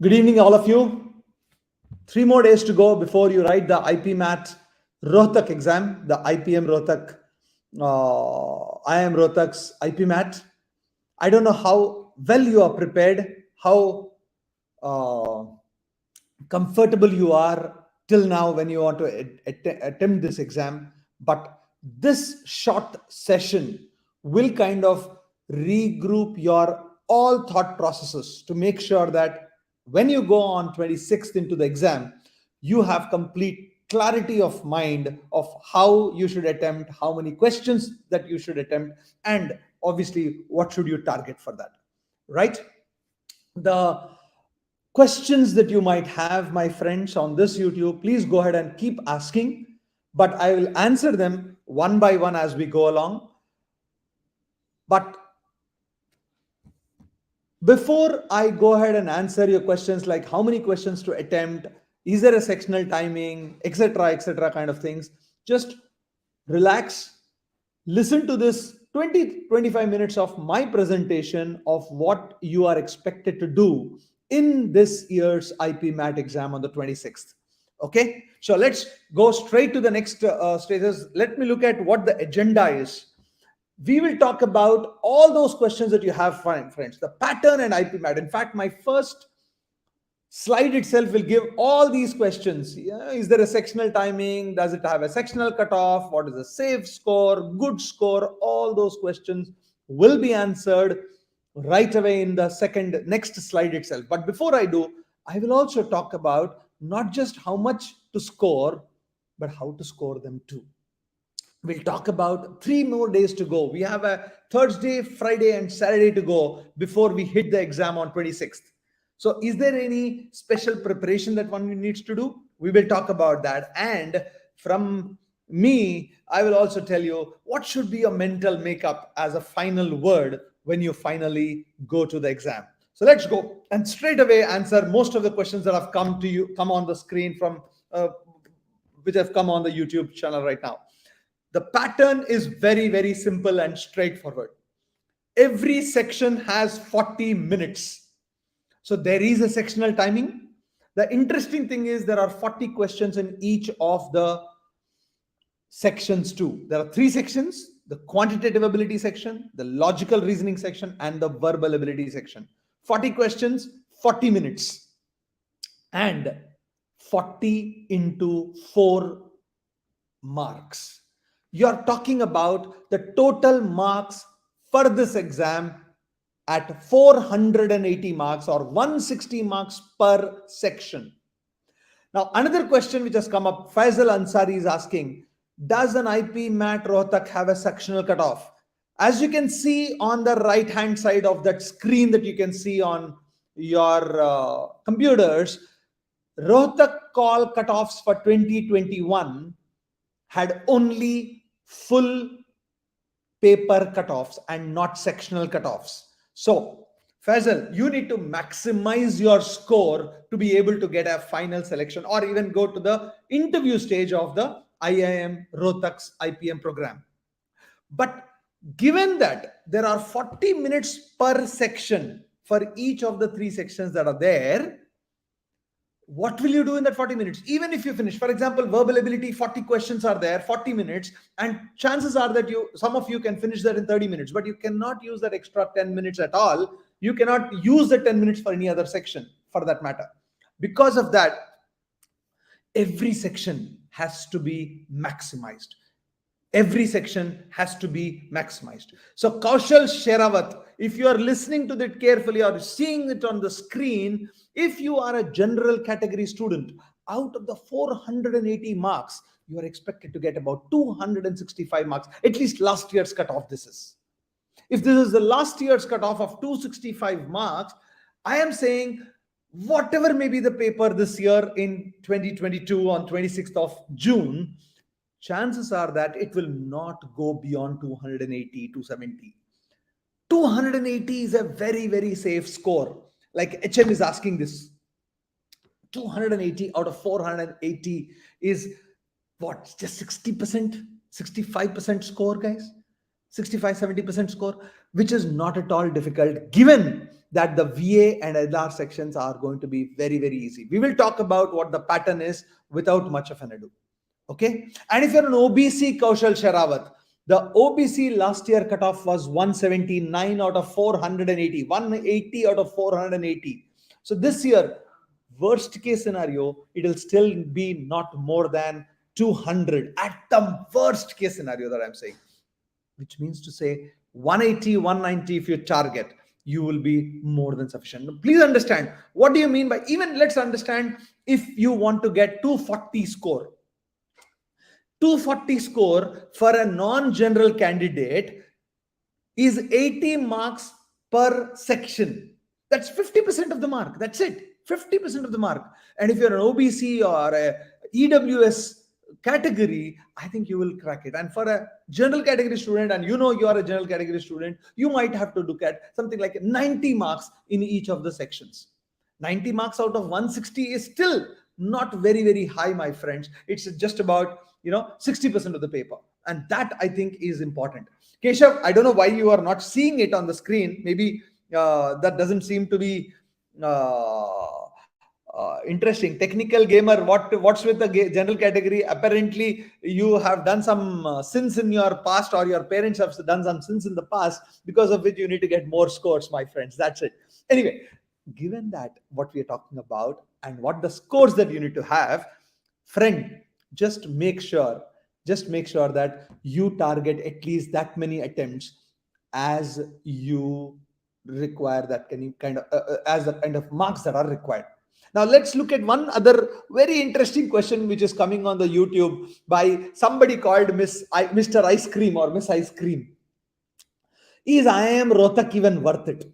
Good evening, all of you. 3 more days to go before you write the IPMAT Rohtak exam, the IPM Rohtak, IIM Rohtak's IPMAT. I don't know how well you are prepared, how uh, comfortable you are till now when you want to attempt this exam. But this short session will kind of regroup your all thought processes to make sure that when you go on 26th into the exam, you have complete clarity of mind of how you should attempt, how many questions that you should attempt, and obviously what should you target for that, right? The questions that you might have, my friends, on this YouTube, please go ahead and keep asking, but I will answer them one by one as we go along. But before I go ahead and answer your questions, like how many questions to attempt, is there a sectional timing, etc., kind of things, just relax, listen to this 20-25 minutes of my presentation of what you are expected to do in this year's IPMAT exam on the 26th. Okay, so let's go straight to the next stages. Let me look at what the agenda is. We will talk about all those questions that you have, friends, the pattern and IPMAT. In fact, my first slide itself will give all these questions. Yeah, is there a sectional timing? Does it have a sectional cutoff? What is a safe score, good score? All those questions will be answered right away in the next slide itself. But before I do, I will also talk about not just how much to score, but how to score them too. We'll talk about 3 more days to go. We have a Thursday, Friday, and Saturday to go before we hit the exam on 26th. So is there any special preparation that one needs to do? We will talk about that. And from me, I will also tell you what should be your mental makeup as a final word when you finally go to the exam. So let's go and straight away answer most of the questions that have come on the screen from which have come on the YouTube channel right now. The pattern is very, very simple and straightforward. Every section has 40 minutes. So there is a sectional timing. The interesting thing is there are 40 questions in each of the sections too. There are 3 sections: the quantitative ability section, the logical reasoning section, and the verbal ability section. 40 questions, 40 minutes. And 40 into 4 marks. You're talking about the total marks for this exam at 480 marks or 160 marks per section. Now, another question which has come up, Faisal Ansari is asking, does an IPMAT Rohtak have a sectional cutoff? As you can see on the right hand side of that screen that you can see on your computers, Rohtak call cutoffs for 2021 had only full paper cutoffs and not sectional cutoffs. So, Faisal, you need to maximize your score to be able to get a final selection or even go to the interview stage of the IIM Rohtak's IPM program. But given that there are 40 minutes per section for each of the 3 sections that are there, what will you do in that 40 minutes? Even if you finish, for example, verbal ability, 40 questions are there, 40 minutes, and chances are that some of you can finish that in 30 minutes, but you cannot use that extra 10 minutes at all. You cannot use the 10 minutes for any other section for that matter. Because of that, every section has to be maximized. Every section has to be maximized. So Kaushal Sherawat, if you are listening to that carefully or seeing it on the screen, if you are a general category student, out of the 480 marks, you are expected to get about 265 marks, at least last year's cutoff this is. If this is the last year's cutoff of 265 marks, I am saying whatever may be the paper this year in 2022 on 26th of June, chances are that it will not go beyond 280, 270. 280 is a very, very safe score. Like HM is asking this. 280 out of 480 is what? Just 60%, 65% score, guys? 65, 70% score, which is not at all difficult given that the VA and LR sections are going to be very, very easy. We will talk about what the pattern is without much of an ado. Okay. And if you're an OBC, Kaushal Sherawat, the OBC last year cutoff was 179 out of 480, 180 out of 480. So this year, worst case scenario, it will still be not more than 200 at the worst case scenario that I'm saying, which means to say 180, 190 if you target, you will be more than sufficient. Please understand, what do you mean by, even let's understand, if you want to get 240 score, 240 score for a non-general candidate is 80 marks per section. That's 50% of the mark. That's it. 50% of the mark. And if you're an OBC or a EWS category, I think you will crack it. And for a general category student, and you know you are a general category student, you might have to look at something like 90 marks in each of the sections. 90 marks out of 160 is still not very, very high, my friends. It's just about 60% of the paper, and that I think is important. Keshav, I don't know why you are not seeing it on the screen. Maybe that doesn't seem to be interesting. Technical gamer, what's with the general category? Apparently you have done some sins in your past, or your parents have done some sins in the past, because of which you need to get more scores, my friends. That's it. Anyway, given that what we are talking about and what the scores that you need to have, friend, just make sure that you target at least that many attempts as you require, that kind of as the kind of marks that are required. Now let's look at one other very interesting question which is coming on the YouTube by somebody called Mr. Ice Cream or Miss Ice Cream. Is IIM Rohtak even worth it?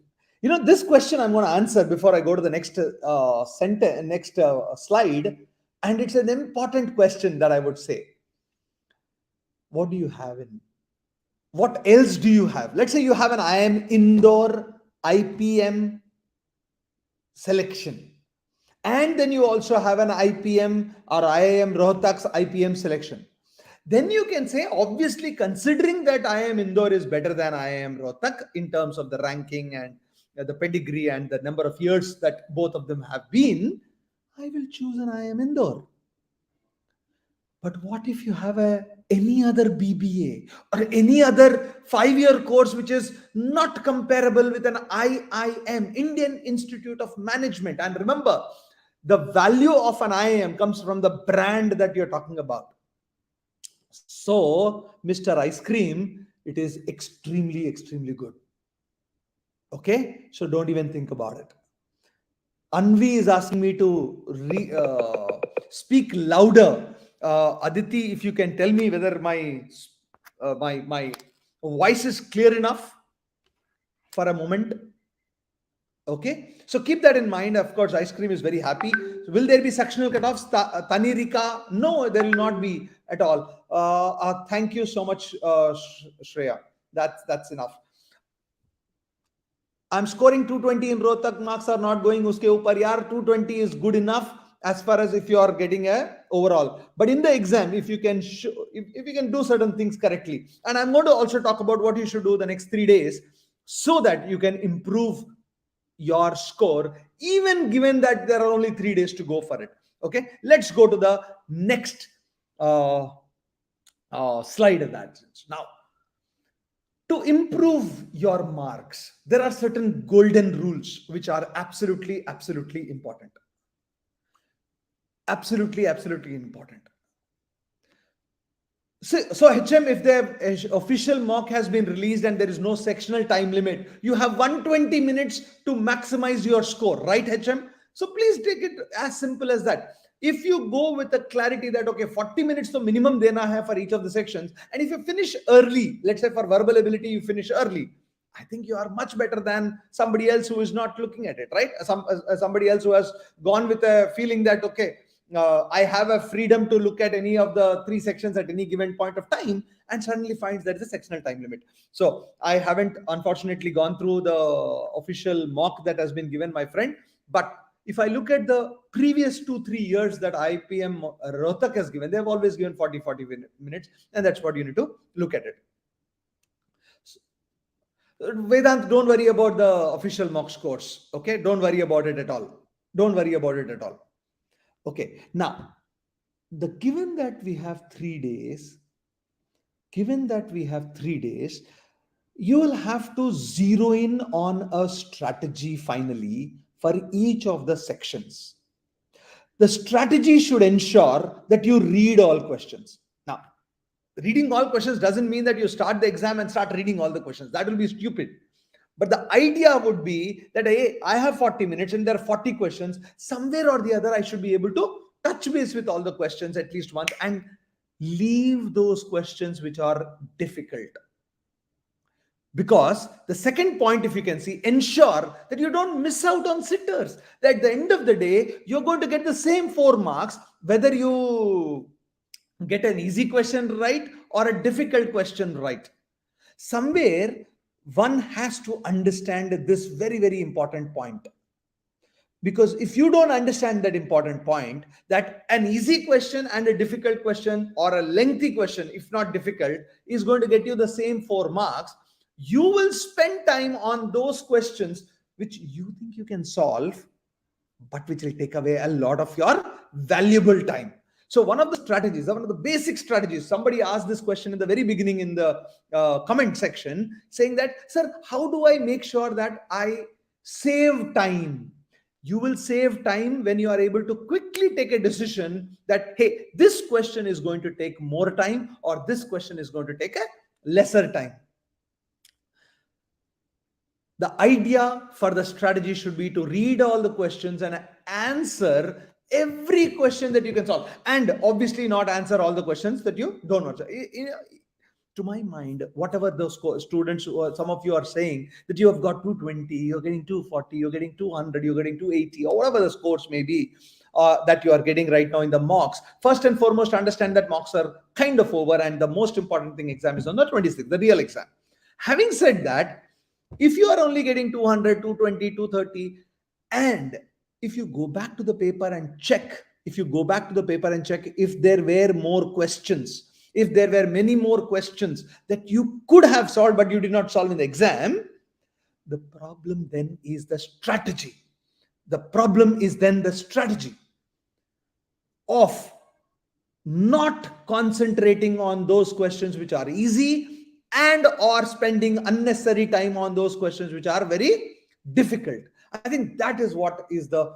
This question I'm going to answer before I go to the next slide, and it's an important question that I would say. What do you have in? What else do you have? Let's say you have an IIM Indore IPM selection, and then you also have an IPM or IIM Rohtak's IPM selection. Then you can say, obviously, considering that IIM Indore is better than IIM Rohtak in terms of the ranking and the pedigree and the number of years that both of them have been, I will choose an IIM Indore. But what if you have any other BBA or any other 5-year course which is not comparable with an IIM, Indian Institute of Management? And remember, the value of an IIM comes from the brand that you're talking about. So, Mr. Ice Cream, it is extremely, extremely good. Okay? So don't even think about it. Anvi is asking me to speak louder. Aditi, if you can tell me whether my voice is clear enough for a moment. Okay, so keep that in mind. Of course, Ice Cream is very happy. So will there be sectional cutoffs? Tanirika? No, there will not be at all. Thank you so much, Shreya. That's enough. I'm scoring 220 in Rohtak, marks are not going uske upar. Yaar, 220 is good enough as far as if you are getting a overall. But in the exam, if you can if you can do certain things correctly, and I'm going to also talk about what you should do the next 3 days so that you can improve your score, even given that there are only 3 days to go for it. Okay, let's go to the next slide of that. Now, to improve your marks, there are certain golden rules which are absolutely important. Absolutely important. So HM, if the official mock has been released and there is no sectional time limit, you have 120 minutes to maximize your score, right, HM? So please take it as simple as that. If you go with the clarity that, okay, 40 minutes to minimum dena hai for each of the sections, and if you finish early, let's say for verbal ability, you finish early, I think you are much better than somebody else who is not looking at it, right? Somebody else who has gone with a feeling that, okay, I have a freedom to look at any of the 3 sections at any given point of time, and suddenly finds there is a sectional time limit. So I haven't unfortunately gone through the official mock that has been given, my friend. But if I look at the previous 2-3 years that IPM Rohtak has given, they have always given 40 minutes, and that's what you need to look at it. Vedant, don't worry about the official mock scores. Okay, don't worry about it at all. Don't worry about it at all. Okay, now the given that we have 3 days, given that we have 3 days, you will have to zero in on a strategy finally for each of the sections. The strategy should ensure that you read all questions. Now, reading all questions doesn't mean that you start the exam and start reading all the questions. That will be stupid. But the idea would be that, hey, I have 40 minutes and there are 40 questions. Somewhere or the other, I should be able to touch base with all the questions at least once and leave those questions which are difficult. Because the second point, if you can see, ensure that you don't miss out on sitters. That at the end of the day, you're going to get the same 4 marks, whether you get an easy question right or a difficult question right. Somewhere, one has to understand this very, very important point. Because if you don't understand that important point, that an easy question and a difficult question or a lengthy question, if not difficult, is going to get you the same 4 marks, you will spend time on those questions which you think you can solve, but which will take away a lot of your valuable time. So one of the strategies, one of the basic strategies, somebody asked this question in the very beginning in the comment section, saying that, sir, how do I make sure that I save time? You will save time when you are able to quickly take a decision that, hey, this question is going to take more time or this question is going to take a lesser time. The idea for the strategy should be to read all the questions and answer every question that you can solve, and obviously not answer all the questions that you don't know. To my mind, whatever those students, some of you are saying that you have got 220, you're getting 240, you're getting 200, you're getting 280, or whatever the scores may be that you are getting right now in the mocks. First and foremost, understand that mocks are kind of over, and the most important thing, exam is on the 26th, the real exam. Having said that, if you are only getting 200, 220, 230, and if you go back to the paper and check, if there were more questions, if there were many more questions that you could have solved but you did not solve in the exam, the problem then is the strategy. The problem is then the strategy of not concentrating on those questions which are easy and or spending unnecessary time on those questions which are very difficult. I think that is what is the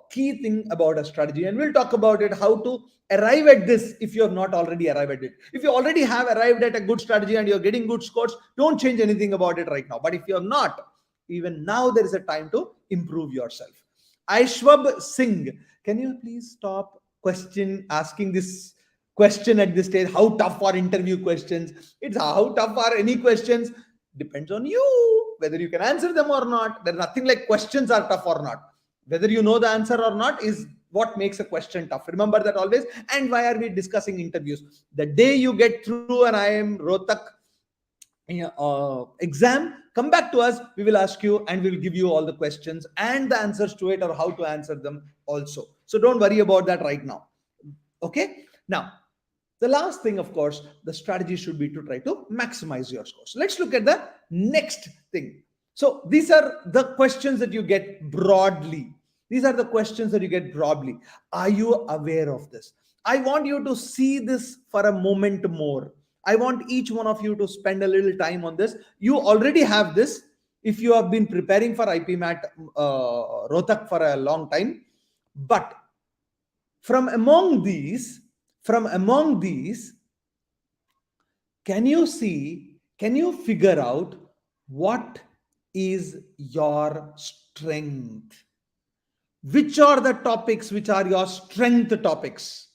key thing about a strategy, and we'll talk about it, how to arrive at this if you have not already arrived at it. If you already have arrived at a good strategy and you're getting good scores, don't change anything about it right now. But if you're not, even now there is a time to improve yourself. Aishwab Singh, can you please stop asking this question at this stage? How tough are interview questions? It's how tough are any questions depends on you, whether you can answer them or not. There's nothing like questions are tough or not. Whether you know the answer or not is what makes a question tough. Remember that always. And why are we discussing interviews? The day you get through an IPM Rohtak exam, come back to us, we will ask you and we will give you all the questions and the answers to it, or how to answer them also. So don't worry about that right now. Okay, now the last thing, of course, the strategy should be to try to maximize your scores. Let's look at the next thing. So these are the questions that you get broadly. These are the questions that you get broadly. Are you aware of this? I want you to see this for a moment more. I want each one of you to spend a little time on this. You already have this if you have been preparing for IPMAT Rohtak for a long time. But from among these, can you figure out what is your strength? Which are the topics which are your strength topics?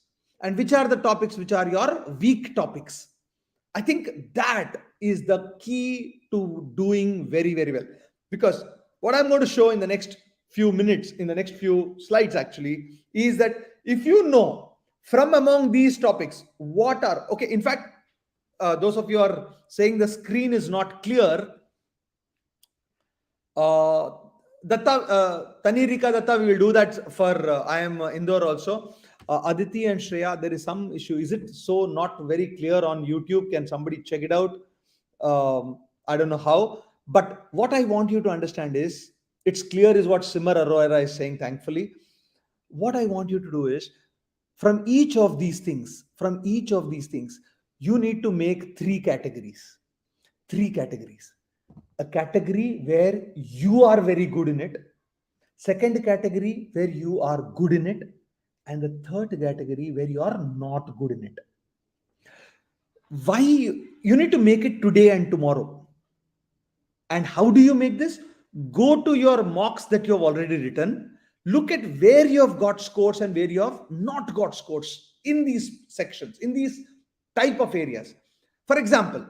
And which are the topics which are your weak topics? I think that is the key to doing very, very well. Because what I'm going to show in the next few minutes, in the next few slides actually, is that if you know from among these topics, what are, okay, in fact, those of you are saying the screen is not clear. Datta, Tanirika Datta, we will do that for I am Indore also. Aditi and Shreya, there is some issue. Is it so not very clear on YouTube? Can somebody check it out? I don't know how. But what I want you to understand is, it's clear is what Simar Arora is saying, thankfully. What I want you to do is, from each of these things, you need to make three categories. Three categories. A category where you are very good in it, second category where you are good in it, and the third category where you are not good in it. Why? You need to make it today and tomorrow. And how do you make this? Go to your mocks that you have already written. Look at where you have got scores and where you have not got scores in these sections, in these type of areas. For example,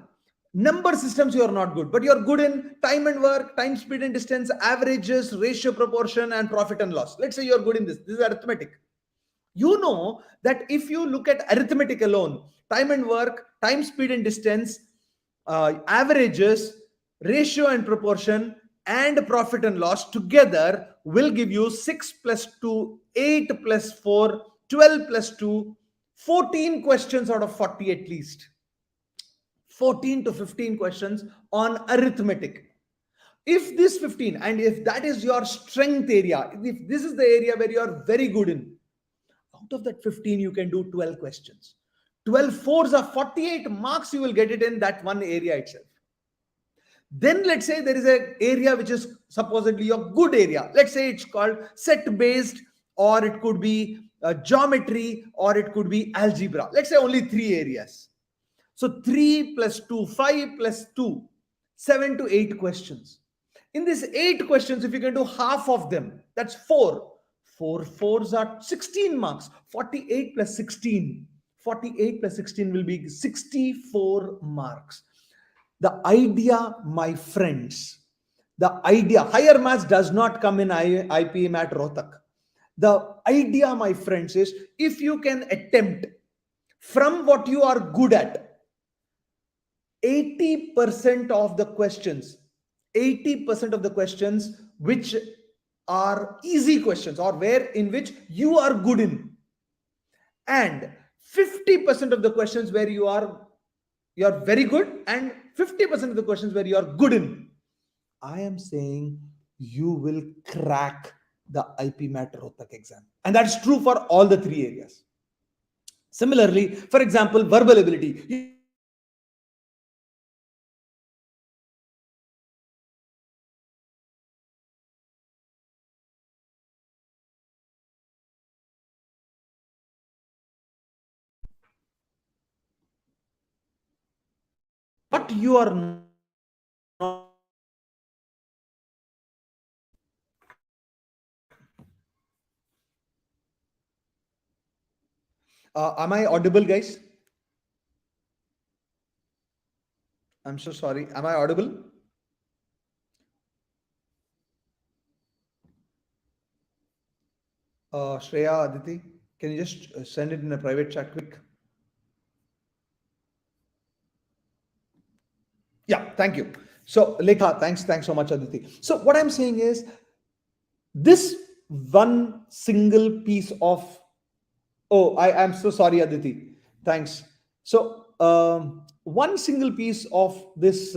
number systems you are not good, but you are good in time and work, time, speed and distance, averages, ratio, proportion, and profit and loss. Let's say you are good in this. This is arithmetic. You know that if you look at arithmetic alone, time and work, time, speed and distance, averages, ratio and proportion, and profit and loss together will give you 6 plus 2, 8 plus 4, 12 plus 2, 14 questions out of 40 at least. 14 to 15 questions on arithmetic. If this 15, and if that is your strength area, if this is the area where you are very good in, out of that 15 you can do 12 questions. 12 fours are 48 marks, you will get it in that one area itself. Then let's say there is an area which is supposedly a good area. Let's say it's called set based, or it could be geometry, or it could be algebra. Let's say only three areas. So 3 plus 2, 5 plus 2, 7 to 8 questions. In these 8 questions, if you can do half of them, that's 4. 4 fours are 16 marks. 48 plus 16. 48 plus 16 will be 64 marks. The idea, my friends, the idea, higher maths does not come in IPMAT Rohtak. The idea, my friends, is if you can attempt from what you are good at, 80% of the questions, 80% of the questions which are easy questions, or where in which you are good in, and 50% of the questions where you are very good, and 50% of the questions where you are good in, I am saying you will crack the IPMAT Rohtak exam. And that's true for all the three areas. Similarly, for example, verbal ability. What you are not, am I audible, guys? I'm so sorry. Am I audible? Shreya, Aditi, can you just send it in a private chat quick? Yeah, thank you. So, Lekha, thanks so much, Aditi. So, what I'm saying is, this one single piece of, oh, I am so sorry, Aditi. Thanks. So, one single piece of this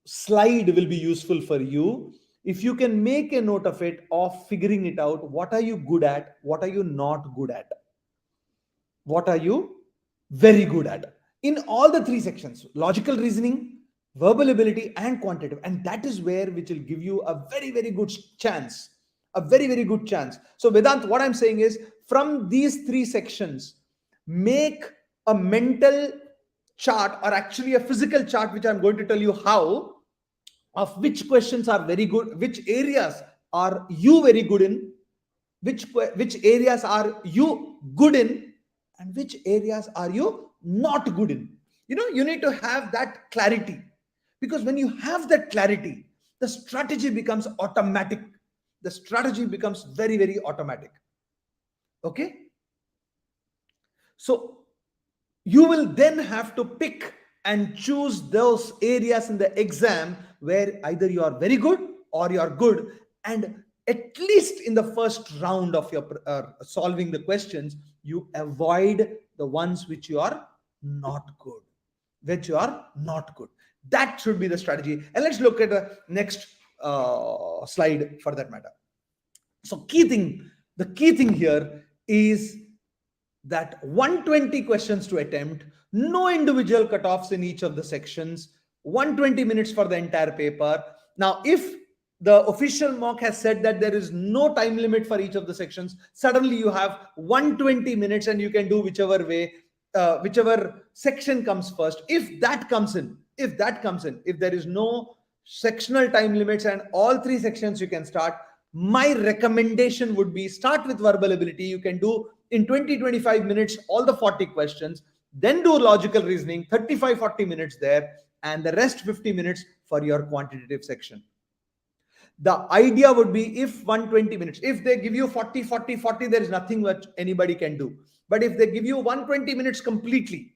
slide will be useful for you if you can make a note of it, of figuring it out. What are you good at? What are you not good at? What are you very good at? In all the three sections: logical reasoning, verbal ability, and quantitative. And that is where which will give you a very good chance. A very good chance. So, Vedant, what I'm saying is, from these three sections, make a mental chart, or actually a physical chart, which I'm going to tell you how, of which questions are very good, which areas are you very good in, which areas are you good in, and which areas are you not good in. You need to have that clarity, because when you have that clarity, the strategy becomes automatic. The strategy becomes very automatic. Okay, so you will then have to pick and choose those areas in the exam where either you are very good or you are good, and at least in the first round of your solving the questions, you avoid the ones which you are not good, That should be the strategy. And let's look at the next slide for that matter. So the key thing here is that 120 questions to attempt, no individual cutoffs in each of the sections, 120 minutes for the entire paper. Now, if the official mock has said that there is no time limit for each of the sections, suddenly you have 120 minutes and you can do whichever way, whichever section comes first. If there is no sectional time limits and all three sections you can start, my recommendation would be start with verbal ability. You can do in 20-25 minutes all the 40 questions, then do logical reasoning, 35-40 minutes there, and the rest 50 minutes for your quantitative section. The idea would be, if 120 minutes, if they give you 40, there is nothing much anybody can do. But if they give you 120 minutes completely,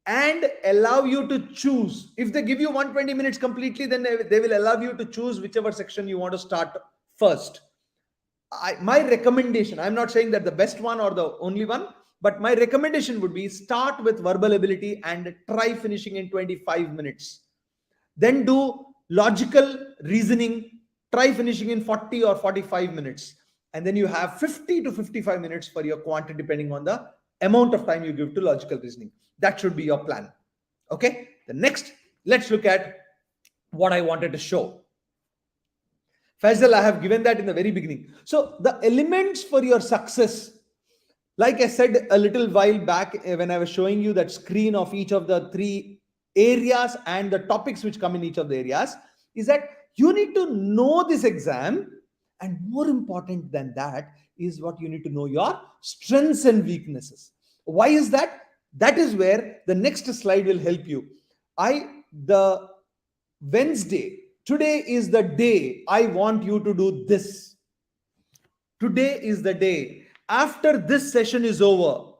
and allow you to choose, if they give you 120 minutes completely, then they will allow you to choose whichever section you want to start first. My recommendation, I'm not saying that the best one or the only one, but my recommendation would be start with verbal ability and try finishing in 25 minutes. Then do logical reasoning, try finishing in 40 or 45 minutes. And then you have 50 to 55 minutes for your quantity, depending on the amount of time you give to logical reasoning. That should be your plan. Okay. The next, let's look at what I wanted to show. Faisal, I have given that in the very beginning. So the elements for your success, like I said a little while back when I was showing you that screen of each of the three areas and the topics which come in each of the areas, is that you need to know this exam, and more important than that is what you need to know your strengths and weaknesses. Why is that? That is where the next slide will help you. The Wednesday, today is the day I want you to do this. Today is the day. After this session is over,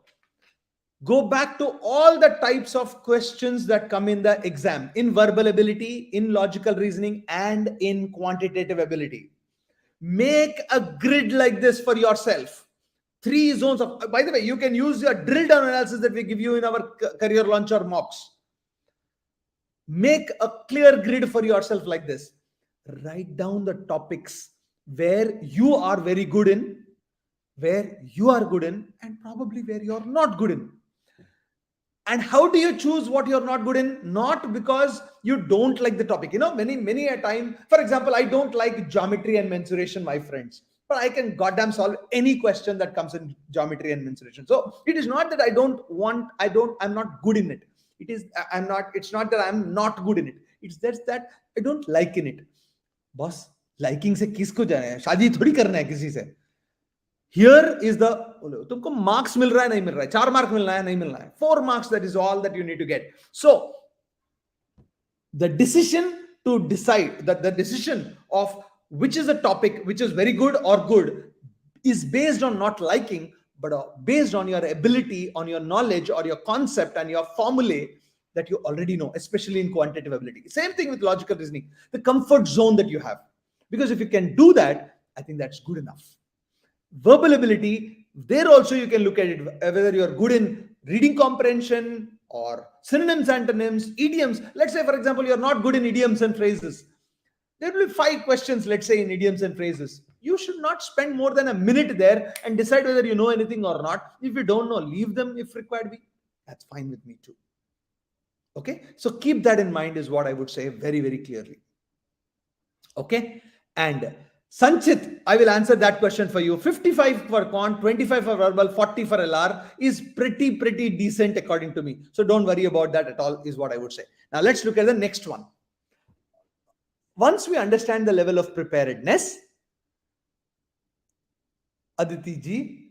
go back to all the types of questions that come in the exam, in verbal ability, in logical reasoning, and in quantitative ability. Make a grid like this for yourself. 3 zones of, by the way, you can use your drill down analysis that we give you in our career launcher mocks. Make a clear grid for yourself like this. Write down the topics where you are very good in, and probably where you're not good in. And how do you choose what you're not good in? Not because you don't like the topic. Many a time, for example, I don't like geometry and mensuration, my friends, but I can goddamn solve any question that comes in geometry and mensuration. So it is not that I'm not good in it. It's not that I'm not good in it. It's just that I don't like in it. Boss, liking se kisko jana hai? Shaadi thodi karna hai kisi se. Here is the, तुमको marks मिल रहा है नहीं मिल रहा है, 4 mark मिलना है नहीं मिलना है, 4 marks, that is all that you need to get. So the decision to decide, that the decision of which is a topic which is very good or good is based on not liking, but based on your ability, on your knowledge or your concept and your formulae that you already know, especially in quantitative ability. Same thing with logical reasoning, the comfort zone that you have. Because if you can do that, I think that's good enough. Verbal ability, there also you can look at it, whether you're good in reading comprehension or synonyms, antonyms, idioms. Let's say, for example, you're not good in idioms and phrases. There will be 5 questions, let's say, in idioms and phrases. You should not spend more than a minute there and decide whether you know anything or not. If you don't know, leave them if required be. That's fine with me too. Okay, so keep that in mind is what I would say very, very clearly. Okay, and Sanchit, I will answer that question for you. 55 for quant, 25 for verbal, 40 for LR is pretty decent according to me. So don't worry about that at all is what I would say. Now let's look at the next one. Once we understand the level of preparedness, Aditi ji,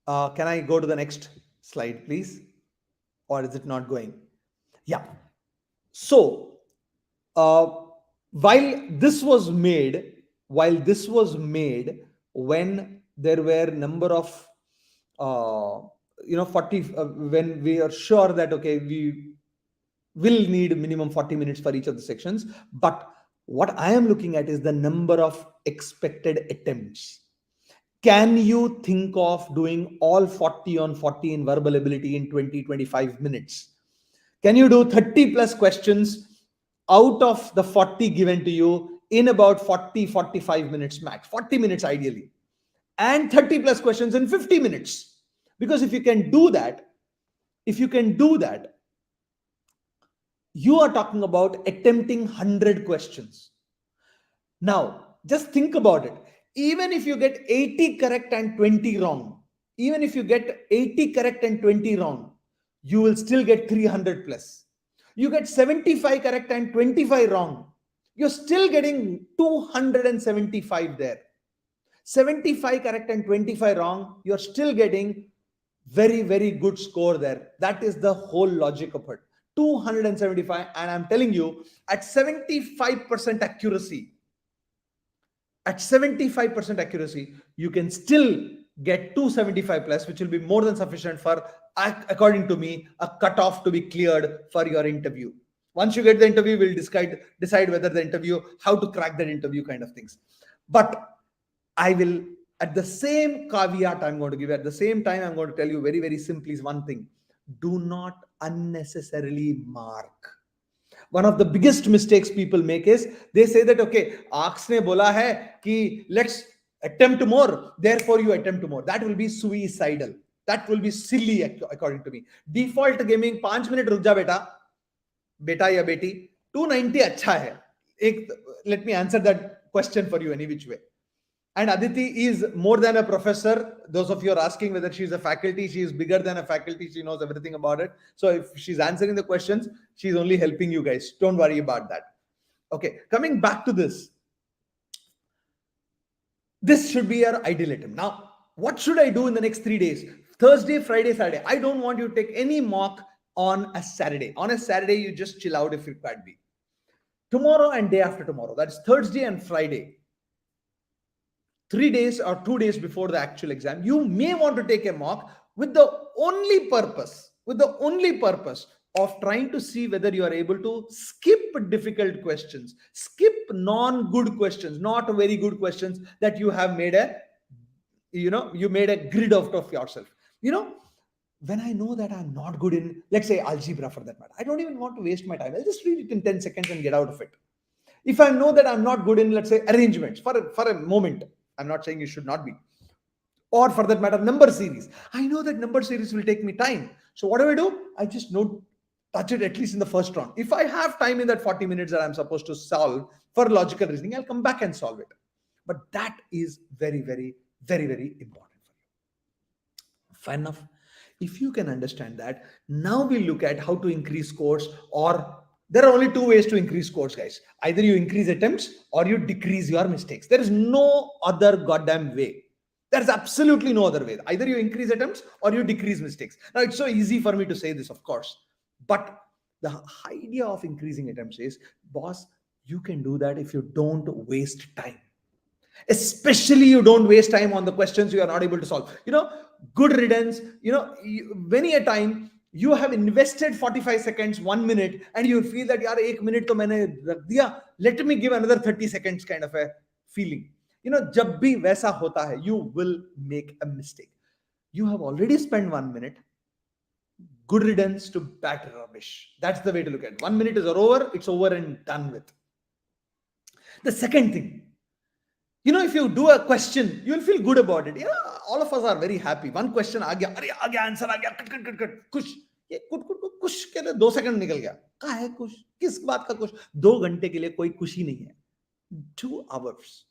can I go to the next slide, please? Or is it not going? Yeah. So, while this was made, when there were number of, 40, when we are sure that, okay, we will need minimum 40 minutes for each of the sections. But what I am looking at is the number of expected attempts. Can you think of doing all 40 on 40 in verbal ability in 20-25 minutes? Can you do 30 plus questions out of the 40 given to you in about 40-45 minutes max? 40 minutes ideally, and 30 plus questions in 50 minutes. Because if you can do that, you are talking about attempting 100 questions. Now, just think about it. Even if you get 80 correct and 20 wrong, even if you get 80 correct and 20 wrong, you will still get 300 plus. You get 75 correct and 25 wrong, you're still getting 275 there. 75 correct and 25 wrong, you're still getting very, very good score there. That is the whole logic of it. 275, and I'm telling you, at 75% accuracy, you can still get 275 plus, which will be more than sufficient for, according to me, a cutoff to be cleared for your interview. Once you get the interview, we'll decide whether the interview, how to crack that interview kind of things. But I will, at the same caveat I'm going to give, at the same time, I'm going to tell you very, very simply is one thing. Do not unnecessarily mark. One of the biggest mistakes people make is they say that, okay, ARKS ne bola hai ki let's attempt more, therefore you attempt more. That will be suicidal. That will be silly, according to me. Default gaming, 5 minute ruk ja beta ya beti, 290 अच्छा है. Let me answer that question for you any which way. And Aditi is more than a professor. Those of you are asking whether she's a faculty, she is bigger than a faculty. She knows everything about it. So if she's answering the questions, she's only helping you guys. Don't worry about that. Okay, coming back to this. This should be your ideal attempt. Now, what should I do in the next 3 days? Thursday, Friday, Saturday. I don't want you to take any mock on a Saturday. On a Saturday, you just chill out if it can be. Tomorrow and day after tomorrow. That's Thursday and Friday. 3 days or 2 days before the actual exam, you may want to take a mock with the only purpose of trying to see whether you are able to skip difficult questions, skip non-good questions, not very good questions that you have made you made a grid out of yourself. When I know that I'm not good in, let's say, algebra for that matter, I don't even want to waste my time. I'll just read it in 10 seconds and get out of it. If I know that I'm not good in, let's say, arrangements for a moment, I'm not saying you should not be, or for that matter, number series. I know that number series will take me time. So what do? I just touch it at least in the first round. If I have time in that 40 minutes that I'm supposed to solve for logical reasoning, I'll come back and solve it. But that is very, very, very, very important for you. Fine enough. If you can understand that, now we'll look at how to increase scores, or there are only 2 ways to increase scores, guys. Either you increase attempts or you decrease your mistakes. There is no other goddamn way. There's absolutely no other way. Either you increase attempts or you decrease mistakes. Now, it's so easy for me to say this, of course. But the idea of increasing attempts is, boss, you can do that if you don't waste time. Especially you don't waste time on the questions you are not able to solve. Good riddance. Many a time, you have invested 45 seconds, 1 minute, and you feel that, yaar, 1 minute to maine rakh diya, let me give another 30 seconds kind of a feeling. Jab bhi waisa hota hai, you will make a mistake. You have already spent 1 minute. Good riddance to bad rubbish. That's the way to look at it. 1 minute is over, it's over and done with. The second thing, if you do a question, you will feel good about it. All of us are very happy. One question aa gaya, arey aa gaya, answer aa gaya, cut, kush. ये कुछ के लिए 2 second निकल गया. कहाँ है कुछ? किस बात का कुछ? 2 घंटे के लिए कोई खुशी नहीं है. 2 hours.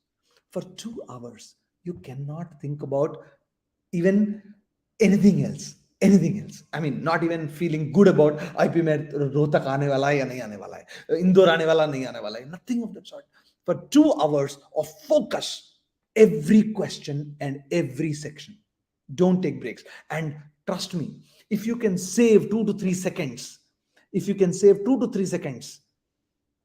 For 2 hours, you cannot think about even anything else. I mean, not even feeling good about IPMAT Rohtak aane wala hai ya nahi aane wala hai, Indore aane wala nahi aane wala hai. Nothing of that sort. For 2 hours of focus, every question and every section. Don't take breaks. And trust me, if you can save 2 to 3 seconds,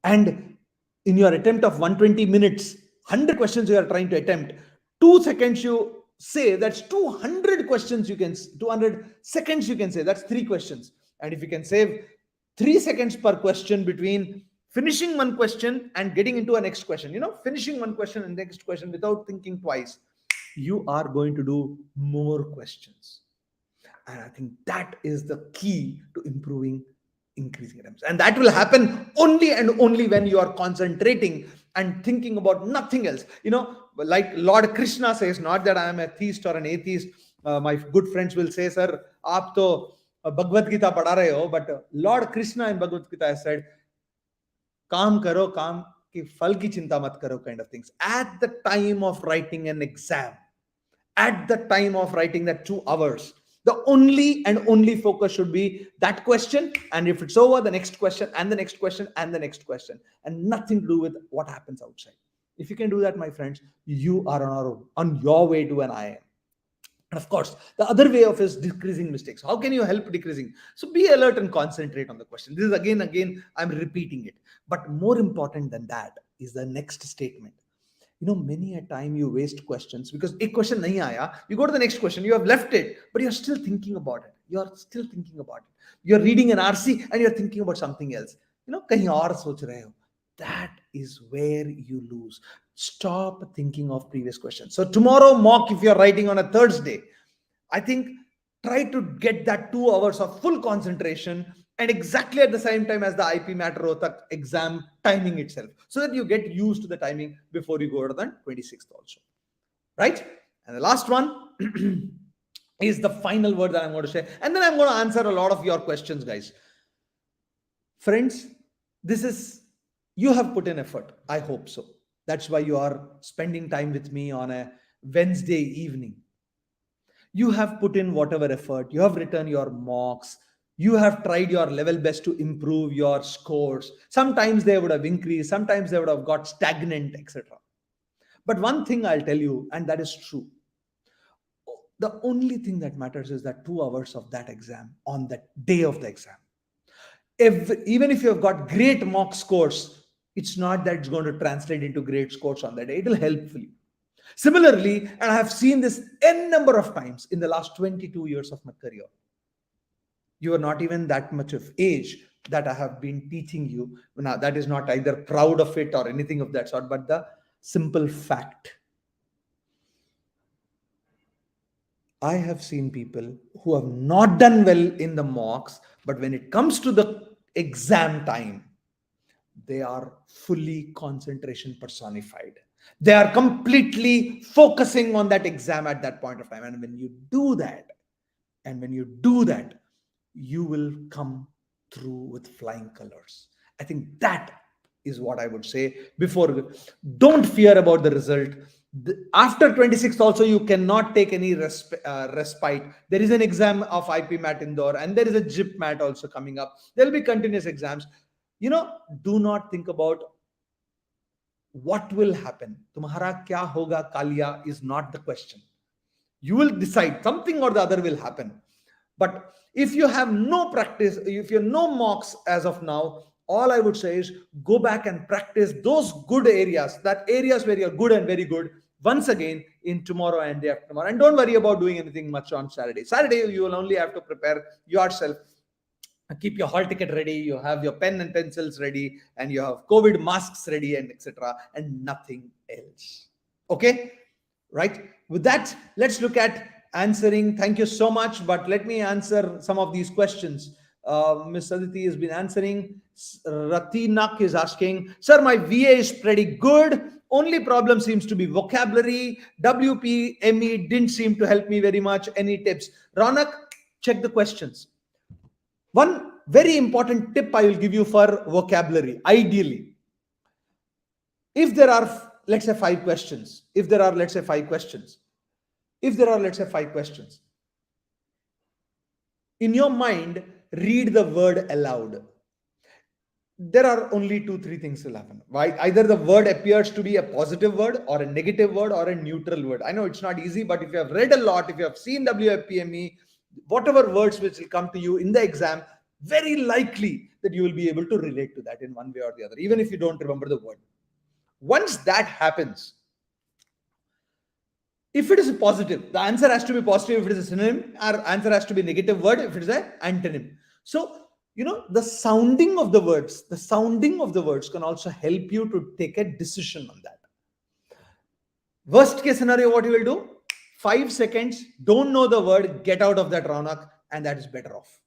and in your attempt of 120 minutes, 100 questions you are trying to attempt, 2 seconds you say, that's 200 questions 200 seconds you can say, that's 3 questions. And if you can save 3 seconds per question between finishing one question and getting into a next question, finishing one question and next question without thinking twice, you are going to do more questions. And I think that is the key to increasing attempts. And that will happen only and only when you are concentrating and thinking about nothing else. Like Lord Krishna says, not that I am a theist or an atheist. My good friends will say, sir, aap to Bhagavad Gita padha rahe ho, but Lord Krishna in Bhagavad Gita has said, काम करो, काम की फल की चिंता मत करो, kind of things. At the time of writing an exam, at the time of writing that 2 hours, the only and only focus should be that question, and if it's over, the next question and the next question and the next question, and nothing to do with what happens outside. If you can do that, my friends, you are on your way to an IIM. And of course, the other way of is decreasing mistakes. How can you help decreasing? So be alert and concentrate on the question. This is again, I'm repeating it. But more important than that is the next statement. Many a time you waste questions because a question nahi aaya, you go to the next question, you have left it, but you're still thinking about it. You're still thinking about it. You're reading an RC and you're thinking about something else. Kahin aur soch rahe ho. That is where you lose. Stop thinking of previous questions. So tomorrow mock, if you're writing on a Thursday, I think try to get that 2 hours of full concentration and exactly at the same time as the IPMAT Rohtak exam timing itself, so that you get used to the timing before you go to the 26th also. Right? And the last one is the final word that I'm going to say. And then I'm going to answer a lot of your questions, guys. Friends, you have put in effort. I hope so. That's why you are spending time with me on a Wednesday evening. You have put in whatever effort. You have written your mocks. You have tried your level best to improve your scores. Sometimes they would have increased. Sometimes they would have got stagnant, etc. But one thing I'll tell you, and that is true. The only thing that matters is that 2 hours of that exam on that day of the exam. Even if you have got great mock scores, it's not that it's going to translate into great scores on that day. It will help you. Similarly, and I have seen this n number of times in the last 22 years of my career. You are not even that much of age that I have been teaching you. Now, that is not either proud of it or anything of that sort, but the simple fact. I have seen people who have not done well in the mocks, but when it comes to the exam time, they are fully concentration personified. They are completely focusing on that exam at that point of time. And when you do that, you will come through with flying colors. I think that is what I would say. Don't fear about the result. After 26th also, you cannot take any respite. There is an exam of IPMAT Indore and there is a GIPMAT also coming up. There will be continuous exams. Do not think about what will happen. Tumhara kya hoga kalia is not the question. You will decide something or the other will happen. But if you have no practice, if you have no mocks as of now, all I would say is go back and practice those good areas, that areas where you're good and very good, once again in tomorrow and day after tomorrow. And don't worry about doing anything much on Saturday. Saturday, you will only have to prepare yourself. Keep your hall ticket ready, you have your pen and pencils ready, and you have COVID masks ready, and etc. and nothing else. Okay? Right? With that, let's look at answering. Thank you so much, but let me answer some of these questions. Ms. Aditi has been answering. Ratinak is asking, sir, my VA is pretty good. Only problem seems to be vocabulary. WPME didn't seem to help me very much. Any tips? Ronak, check the questions. One very important tip I will give you for vocabulary, ideally. If there are, let's say, 5 questions, in your mind, read the word aloud. There are only 2-3 things will happen. Why? Either the word appears to be a positive word or a negative word or a neutral word. I know it's not easy, but if you have read a lot, if you have seen WPME, whatever words which will come to you in the exam, very likely that you will be able to relate to that in one way or the other, even if you don't remember the word. Once that happens, if it is a positive, the answer has to be positive if it is a synonym, or answer has to be negative word if it is an antonym. So, the sounding of the words can also help you to take a decision on that. Worst case scenario, what you will do? 5 seconds, don't know the word, get out of that, Ronak, and that is better off.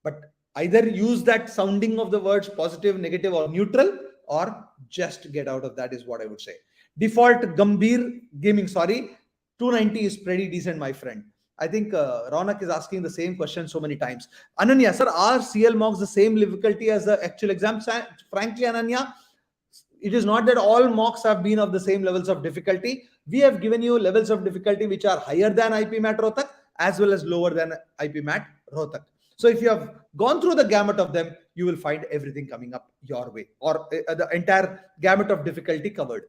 But either use that sounding of the words positive, negative, or neutral, or just get out of that is what I would say. Default Gambhir Gaming, sorry, 290 is pretty decent, my friend. I think Ronak is asking the same question so many times. Ananya, sir, are CL mocks the same difficulty as the actual exam? Frankly, Ananya, it is not that all mocks have been of the same levels of difficulty. We have given you levels of difficulty which are higher than IPMAT Rohtak as well as lower than IPMAT Rohtak. So if you have gone through the gamut of them, you will find everything coming up your way, or the entire gamut of difficulty covered.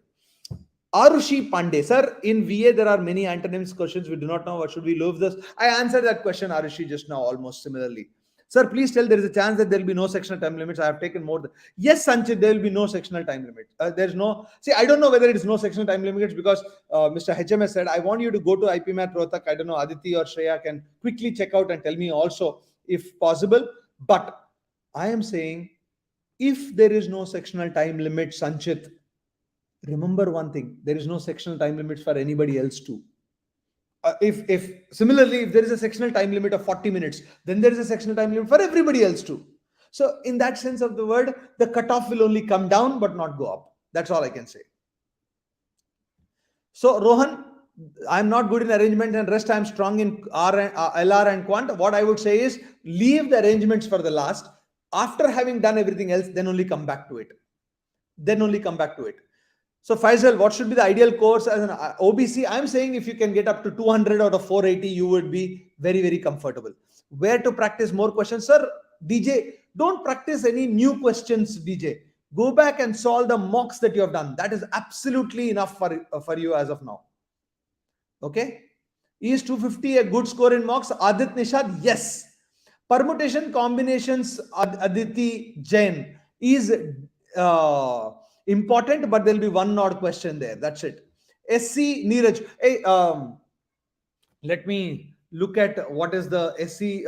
Arushi Pandey, sir, in VA there are many antonyms questions. We do not know what should we love this. I answered that question, Arushi, just now almost similarly. Sir, please tell there is a chance that there will be no sectional time limits. I have taken more than... Yes, Sanchit, there will be no sectional time limit. There's no... See, I don't know whether it is no sectional time limits because Mr. HMS said, I want you to go to IPMAT Rohtak. I don't know, Aditi or Shreya can quickly check out and tell me also if possible. But I am saying, if there is no sectional time limit, Sanchit, remember one thing, there is no sectional time limits for anybody else too. If similarly, if there is a sectional time limit of 40 minutes, then there is a sectional time limit for everybody else too. So in that sense of the word, the cutoff will only come down but not go up. That's all I can say. So Rohan, I'm not good in arrangement and rest I'm strong in LR and quant. What I would say is leave the arrangements for the last. After having done everything else, then only come back to it. So Faisal, what should be the ideal course as an OBC? I'm saying if you can get up to 200 out of 480, you would be very, very comfortable. Where to practice more questions? Sir, DJ, don't practice any new questions, DJ. Go back and solve the mocks that you have done. That is absolutely enough for you as of now. Okay? Is 250 a good score in mocks? Adit Nishad, yes. Permutation combinations, Aditi Jain, is... important, but there'll be one odd question there. That's it. SC Neeraj. Hey, let me look at what is the SC.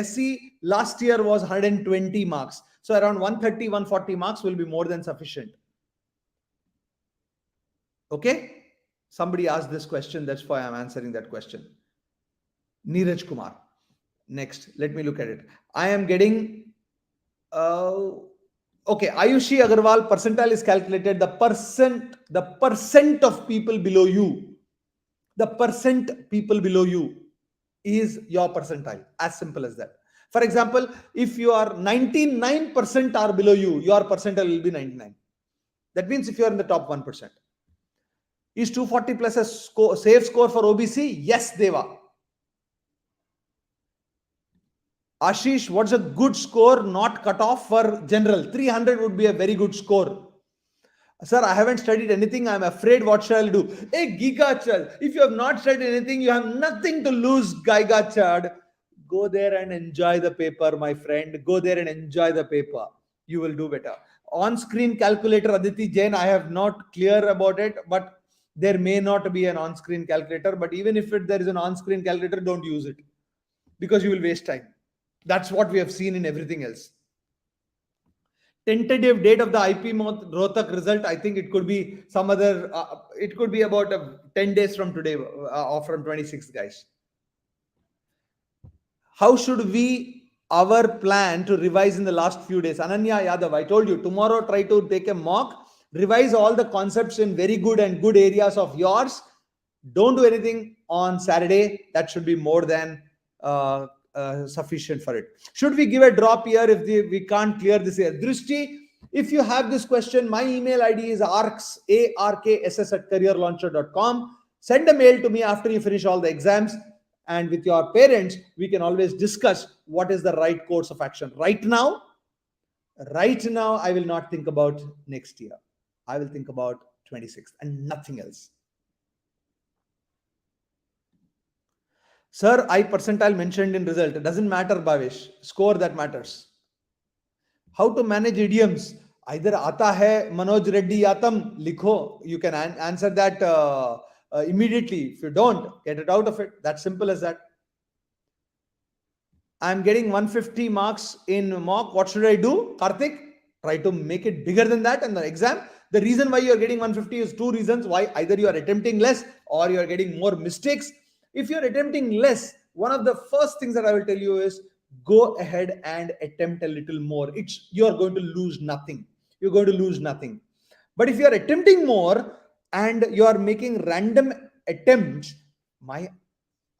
SC last year was 120 marks. So around 130, 140 marks will be more than sufficient. Okay. Somebody asked this question. That's why I'm answering that question. Neeraj Kumar. Next, let me look at it. I am getting... Okay, Ayushi Agarwal, percentile is calculated. The percent of people below you, the percent people below you is your percentile. As simple as that. For example, if you are 99% are below you, your percentile will be 99. That means if you are in the top 1%. Is 240 plus a safe score for OBC? Yes, Deva. Ashish, what's a good score not cut off for general? 300 would be a very good score. Sir, I haven't studied anything. I'm afraid what shall I do? Hey, Gigachad, if you have not studied anything, you have nothing to lose, Gigachad. Go there and enjoy the paper, my friend. Go there and enjoy the paper. You will do better. On-screen calculator, Aditi Jain, I have not clear about it, but there may not be an on-screen calculator. But even if there is an on-screen calculator, don't use it because you will waste time. That's what we have seen in everything else. Tentative date of the IPM Rohtak result, I think it could be some other, it could be about 10 days from today or from 26th, guys. How should our plan to revise in the last few days? Ananya Yadav, I told you, tomorrow try to take a mock, revise all the concepts in very good areas of yours. Don't do anything on Saturday. That should be more than sufficient for it. Should we give a drop here if we can't clear this here? Drishti, if you have this question, my email ID is arks, arks@careerlauncher.com. Send a mail to me after you finish all the exams, and with your parents, we can always discuss what is the right course of action. Right now, I will not think about next year. I will think about 26th and nothing else. Sir, I percentile mentioned in result. It doesn't matter, Bhavesh. Score that matters. How to manage idioms? Either aata hai Manoj Reddy Yatam, likho. You can answer that immediately. If you don't, get it out of it. That's simple as that. I'm getting 150 marks in mock. What should I do? Karthik, try to make it bigger than that in the exam. The reason why you are getting 150 is two reasons. Why? Either you are attempting less or you are getting more mistakes. If you are attempting less, one of the first things that I will tell you is go ahead and attempt a little more. You are going to lose nothing. You're going to lose nothing. But if you are attempting more and you are making random attempts, my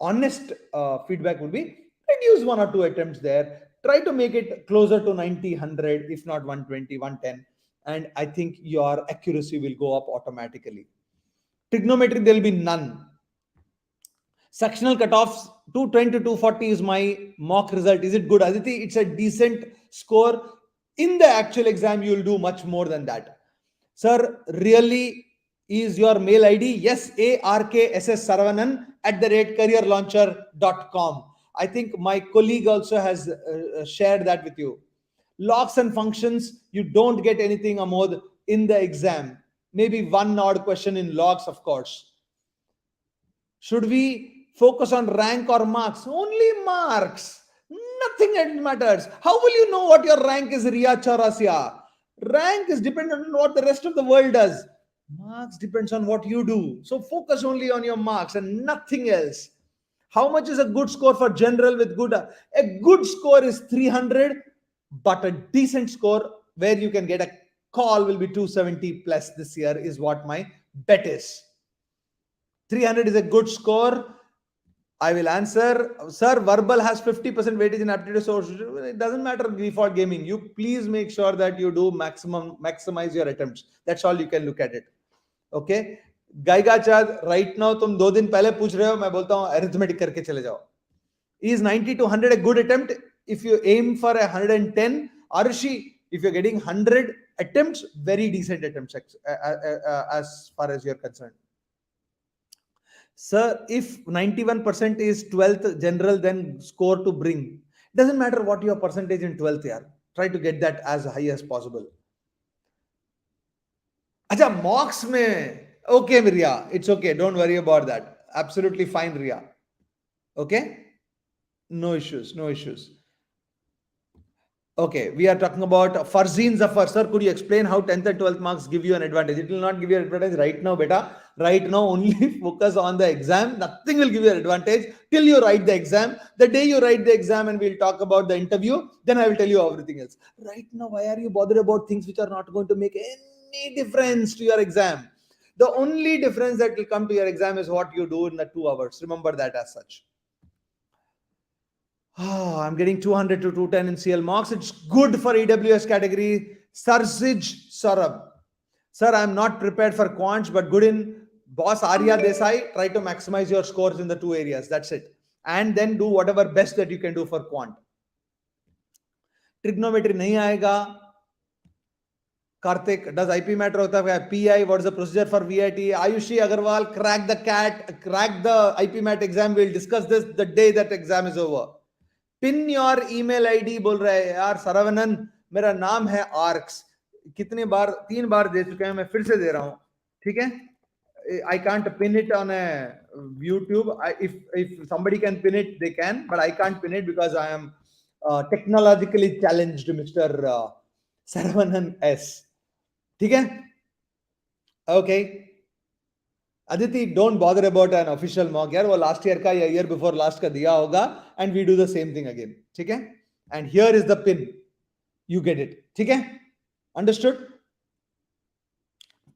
honest feedback would be reduce one or two attempts there. Try to make it closer to 90, 100, if not 120, 110. And I think your accuracy will go up automatically. Trigonometry, there will be none. Sectional cutoffs, 220 to 240 is my mock result. Is it good, Aditi? It's a decent score. In the actual exam, you will do much more than that. Sir, really is your mail ID? Yes, ARKSS Saravanan@careerlauncher.com. I think my colleague also has shared that with you. Logs and functions, you don't get anything, Amod, in the exam. Maybe one odd question in logs, of course. Should we focus on rank or marks? Only marks. Nothing else matters. How will you know what your rank is, Riya Chaurasya? Rank is dependent on what the rest of the world does. Marks depends on what you do. So focus only on your marks and nothing else. How much is a good score for general with good? A good score is 300, but a decent score where you can get a call will be 270 plus this year is what my bet is. 300 is a good score. I will answer. Sir, verbal has 50% weightage in aptitude, so it doesn't matter default gaming. You please make sure that you do maximize your attempts. That's all you can look at it. Okay. Gaiga Chad, right now तुम 2 दिन पहले पूछ रहे हो, मैं बोलता हूँ arithmetic करके चले जाओ. Is 90 to 100 a good attempt? If you aim for 110, Arushi, if you're getting 100 attempts, very decent attempts as far as you're concerned. Sir, if 91% is 12th general, then score to bring. Doesn't matter what your percentage in 12th year. Try to get that as high as possible. Acha, mocks mein. Okay, Riya. It's okay. Don't worry about that. Absolutely fine, Riya. Okay? No issues. No issues. Okay, we are talking about Farzeen Zafar. Sir, could you explain how 10th and 12th marks give you an advantage? It will not give you an advantage right now, beta. Right now, only focus on the exam. Nothing will give you an advantage till you write the exam. The day you write the exam and we'll talk about the interview, then I will tell you everything else. Right now, why are you bothered about things which are not going to make any difference to your exam? The only difference that will come to your exam is what you do in the 2 hours. Remember that as such. Oh, I'm getting 200 to 210 in CL marks. It's good for EWS category. Sarsij Sarab. Sir, I'm not prepared for quants, but good in boss Arya Desai. Try to maximize your scores in the 2 areas. That's it. And then do whatever best that you can do for quant. Trigonometry nahi aayega. Karthik, does IPMAT Rohtak PI? What's the procedure for VIT? Ayushi Agarwal, crack the IPMAT exam. We'll discuss this the day that exam is over. Pin your email ID बोल रहा है यार सरवनन, मेरा नाम है arcs. कितने बार 3 बार दे चुके हैं, मैं फिर से दे रहा हूं. ठीक है, I can't pin it on a YouTube. If somebody can pin it, they can, but I can't pin it because I am technologically challenged, Mr. Saravanan S. ठीक है, okay. Aditi, don't bother about an official mock. यार वो last year का या year before last का दिया होगा, and we do the same thing again. ठीक है? And here is the pin. You get it. ठीक है? Understood?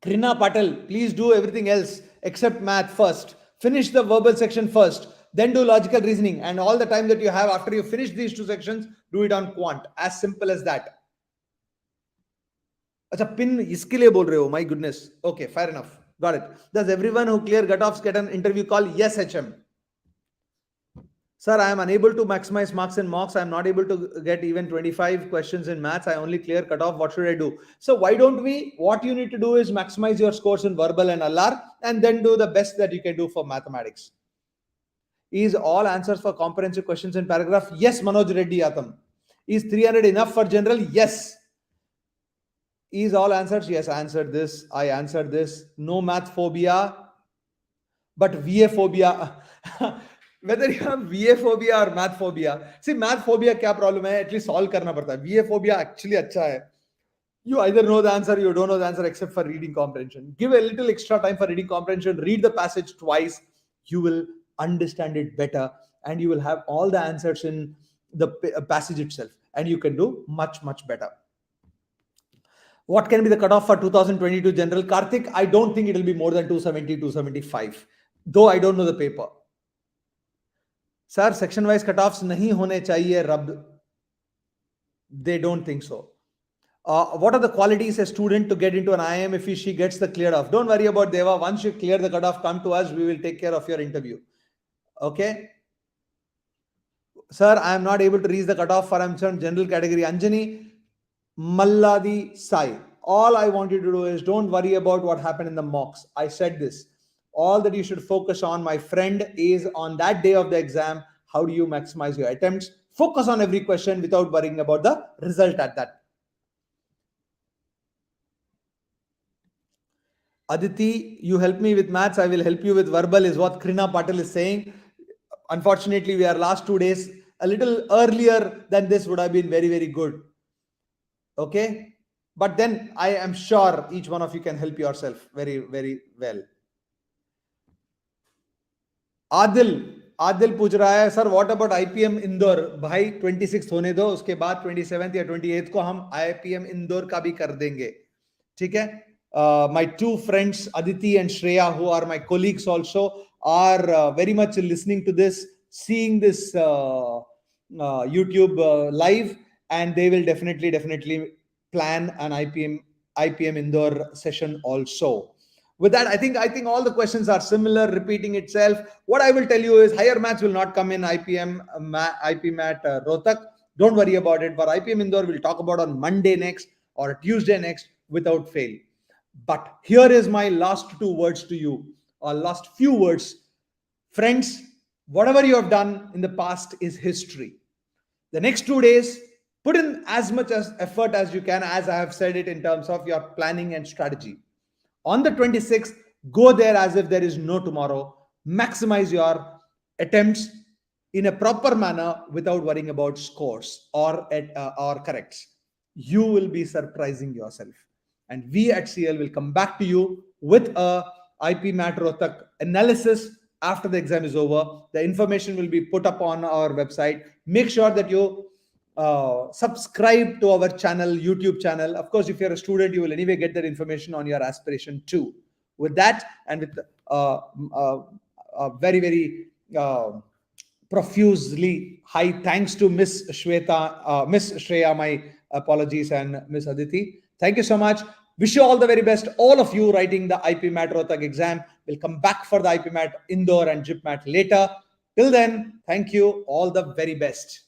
Krina Patel, please do everything else except math first. Finish the verbal section first. Then do logical reasoning. And all the time that you have after you finish these 2 sections, do it on quant. As simple as that. अच्छा, pin इसके लिए बोल रहे हो? My goodness. Okay, fair enough. Got it. Does everyone who clear cutoffs get an interview call? Yes, HM. Sir, I am unable to maximize marks in mocks. I am not able to get even 25 questions in maths. I only clear cutoff. What should I do? So what you need to do is maximize your scores in verbal and LR and then do the best that you can do for mathematics. Is all answers for comprehensive questions in paragraph? Yes, Manoj Reddy Atam. Is 300 enough for general? Yes. Is all answers? Yes, I answered this. I answered this. No math phobia, but VA phobia. Whether you have VA phobia or math phobia. See, math phobia क्या problem है? At least solve करना पड़ता है. VA phobia actually अच्छा है. You either know the answer, you don't know the answer, except for reading comprehension. Give a little extra time for reading comprehension. Read the passage twice. You will understand it better, and you will have all the answers in the passage itself, and you can do much, much better. What can be the cutoff for 2022 general? Karthik, I don't think it will be more than 270, 275, though I don't know the paper. Sir, section wise cutoffs nahi hone chahiye, Rab. They don't think so. What are the qualities a student to get into an IIM if she gets the cleared off? Don't worry about Deva. Once you clear the cutoff, come to us. We will take care of your interview. Okay. Sir, I am not able to reach the cutoff for general category. Anjani, Malladi Sai. All I want you to do is don't worry about what happened in the mocks. I said this. All that you should focus on, my friend, is on that day of the exam. How do you maximize your attempts? Focus on every question without worrying about the result at that. Aditi, you help me with maths. I will help you with verbal, is what Krina Patil is saying. Unfortunately, we are last 2 days. A little earlier than this would have been very, very good. Okay. But then I am sure each one of you can help yourself very, very well. Adil पूछ रहा है, sir what about IPM Indore? भाई 26 होने दो, उसके बाद 27 या 28 को हम आईपीएम इंदौर का भी कर देंगे. ठीक है. My two friends Aditi and Shreya, who are my colleagues also, are very much listening to this, seeing this YouTube live, and they will definitely plan an IPM Indore session also. With that, I think all the questions are similar, repeating itself. What I will tell you is higher maths will not come in IPMAT Rohtak. Don't worry about it. For IPM Indore, we'll talk about on Monday next or Tuesday next without fail. But here is my last 2 words to you, or last few words. Friends, whatever you have done in the past is history. The next 2 days, put in as much as effort as you can, as I have said it, in terms of your planning and strategy. On the 26th, go there as if there is no tomorrow. Maximize your attempts in a proper manner without worrying about scores or corrects. You will be surprising yourself. And we at CL will come back to you with a IPMAT Rohtak analysis after the exam is over. The information will be put up on our website. Make sure that you subscribe to our channel, YouTube channel. Of course, if you're a student, you will anyway get that information on your aspiration too. With that, and with very, very profusely high thanks to Miss Shreya, my apologies, and Miss Aditi. Thank you so much. Wish you all the very best. All of you writing the IPMAT Rohtak exam will come back for the IPMAT Indore and JIPMAT later. Till then, thank you. All the very best.